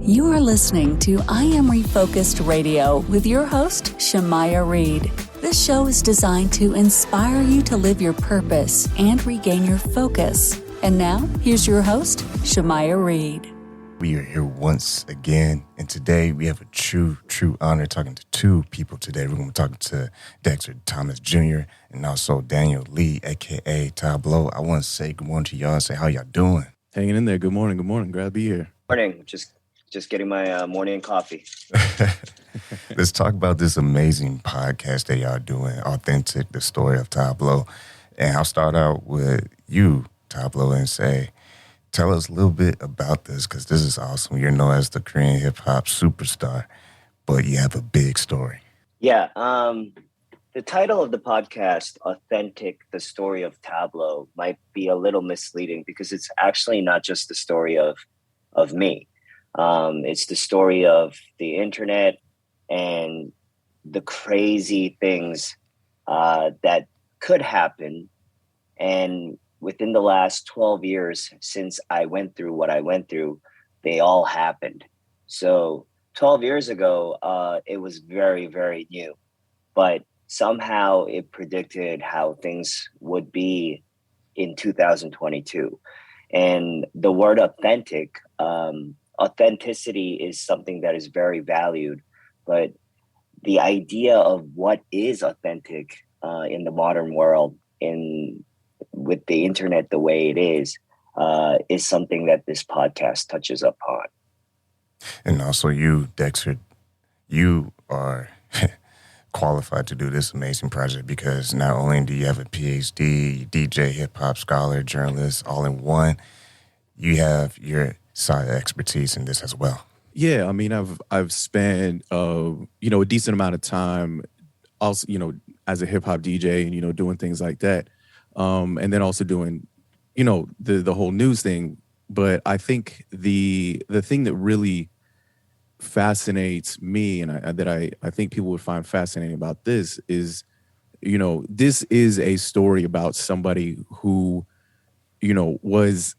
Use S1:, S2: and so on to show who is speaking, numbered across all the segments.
S1: You are listening to I Am Refocused Radio with your host, Shamaya Reed. This show is designed to inspire you to live your purpose and regain your focus. And now, here's your host, Shamaya Reed.
S2: We are here once again, and today we have a true honor talking to two people today. We're going to be talking to Dexter Thomas Jr. and also Daniel Lee, a.k.a. Tablo. I want to say good morning to y'all and say how y'all doing.
S3: Hanging in there. Good morning. Glad to be here.
S4: Morning. Just getting my morning coffee.
S2: Let's talk about this amazing podcast that y'all doing, Authentic, the Story of Tablo. And I'll start out with you, Tablo, and say, tell us a little bit about this, because this is awesome. You're known as the Korean hip-hop superstar, but you have a big story.
S4: Yeah. The title of the podcast, Authentic, the Story of Tablo, might be a little misleading because it's actually not just the story of me. It's the story of the internet and the crazy things that could happen. And within the last 12 years since I went through what I went through, they all happened. So 12 years ago, it was very, very new. But somehow it predicted how things would be in 2022. And the word authentic, authenticity is something that is very valued. But the idea of what is authentic in the modern world, with the internet the way it is something that this podcast touches upon.
S2: And also you, Dexter, you are qualified to do this amazing project because not only do you have a PhD, DJ, hip-hop scholar, journalist, all in one, you have your side expertise in this as well.
S3: Yeah, I mean, I've spent a decent amount of time also, as a hip-hop DJ and, doing things like that. And then also doing, the whole news thing. But I think the thing that really fascinates me and I think people would find fascinating about this is, this is a story about somebody who, was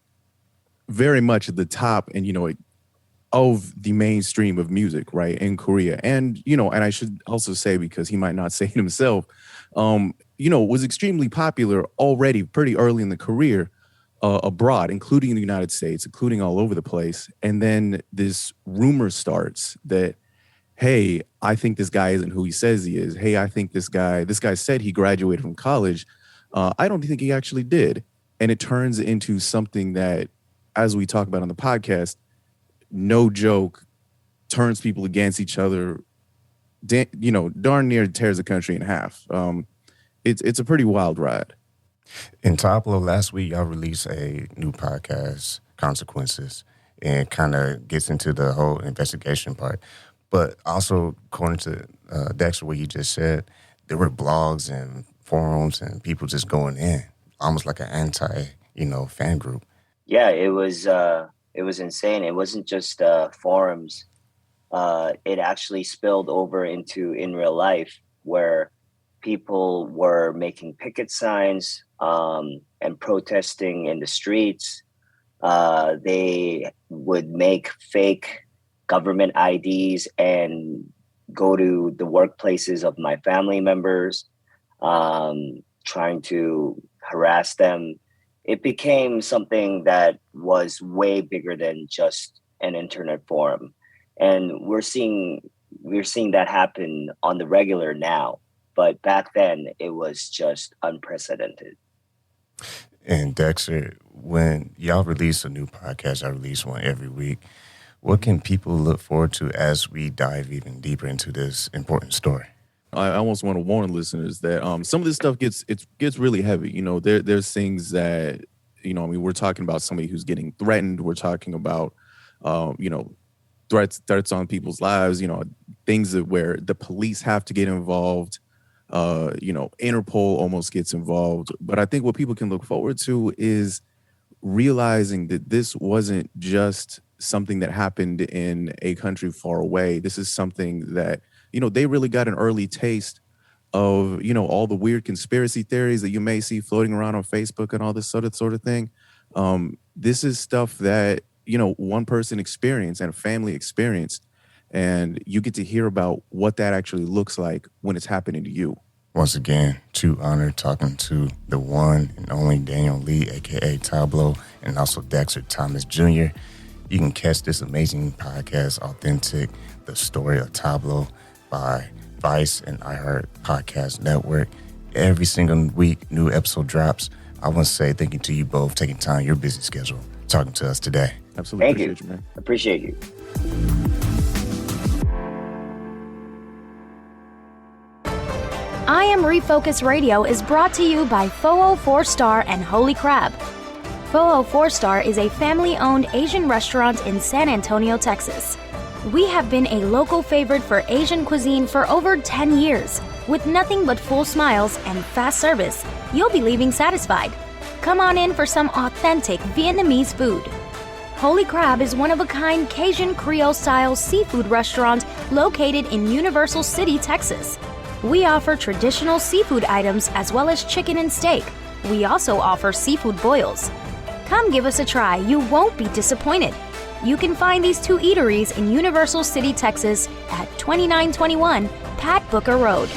S3: very much at the top and, of the mainstream of music, right, in Korea. And, and I should also say, because he might not say it himself, was extremely popular already pretty early in the career abroad, including in the United States, including all over the place. And then this rumor starts that, hey, I think this guy isn't who he says he is. Hey, I think this guy said he graduated from college. I don't think he actually did. And it turns into something that, as we talk about on the podcast, no joke, turns people against each other, darn near tears the country in half. It's a pretty wild ride.
S2: In Tablo, last week, y'all released a new podcast, Consequences, and kind of gets into the whole investigation part. But also, according to Dexter, what you just said, there were blogs and forums and people just going in, almost like an fan group.
S4: Yeah, it was insane. It wasn't just forums. It actually spilled over into in real life, where people were making picket signs and protesting in the streets. They would make fake government IDs and go to the workplaces of my family members, trying to harass them. It became something that was way bigger than just an internet forum. And we're seeing that happen on the regular now. But back then, it was just unprecedented.
S2: And Dexter, when y'all release a new podcast, I release one every week, what can people look forward to as we dive even deeper into this important story?
S3: I almost want to warn listeners that some of this stuff gets really heavy. There's things that, we're talking about somebody who's getting threatened. We're talking about, threats on people's lives, things where the police have to get involved. Interpol almost gets involved. But I think what people can look forward to is realizing that this wasn't just something that happened in a country far away. This is something that, they really got an early taste of, all the weird conspiracy theories that you may see floating around on Facebook and all this sort of thing. This is stuff that, one person experience and a family experience, and you get to hear about what that actually looks like when it's happening to you.
S2: Once again, true honor talking to the one and only Daniel Lee, a.k.a. Tablo, and also Dexter Thomas Jr. You can catch this amazing podcast, Authentic, The Story of Tablo, by Vice and iHeart Podcast Network. Every single week, new episode drops. I want to say thank you to you both taking time, your busy schedule, talking to us today.
S3: Absolutely.
S4: Thank
S3: Appreciate you, man.
S4: Appreciate you.
S5: I Am Refocus Radio is brought to you by 404 Star and Holy Crab. 404 Star is a family-owned Asian restaurant in San Antonio, Texas. We have been a local favorite for Asian cuisine for over 10 years. With nothing but full smiles and fast service, you'll be leaving satisfied. Come on in for some authentic Vietnamese food. Holy Crab is one-of-a-kind Cajun Creole-style seafood restaurant located in Universal City, Texas. We offer traditional seafood items as well as chicken and steak. We also offer seafood boils. Come give us a try. You won't be disappointed. You can find these two eateries in Universal City, Texas at 2921 Pat Booker Road.